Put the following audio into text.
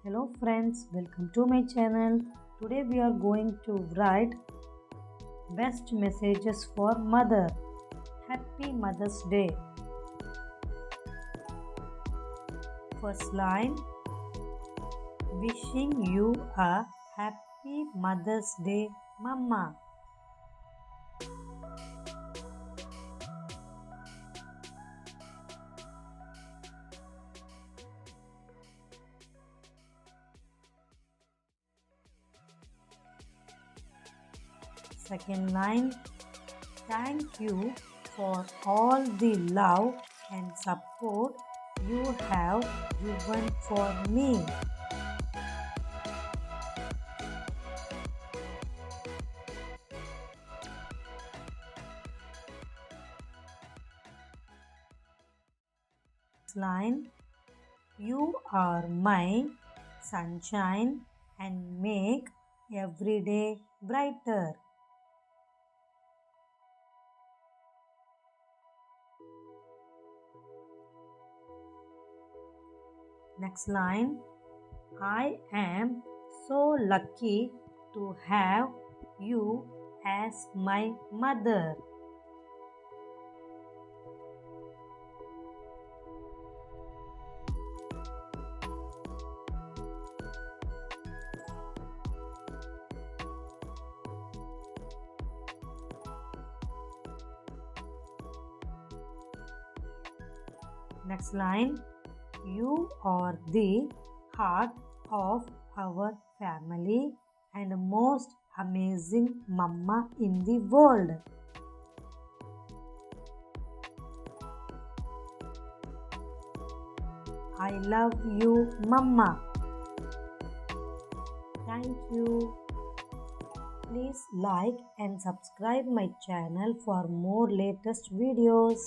Hello friends, welcome to my channel. Today we are going to write best messages for mother. Happy Mother's Day. First line, wishing you a happy Mother's Day, Mama. Second line, thank you for all the love and support you have given for me. Next line, you are my sunshine and make every day brighter. Next line, I am so lucky to have you as my mother. Next line, you are the heart of our family and most amazing mama in the world. I love you, mama. Thank you. Please like and subscribe my channel for more latest videos.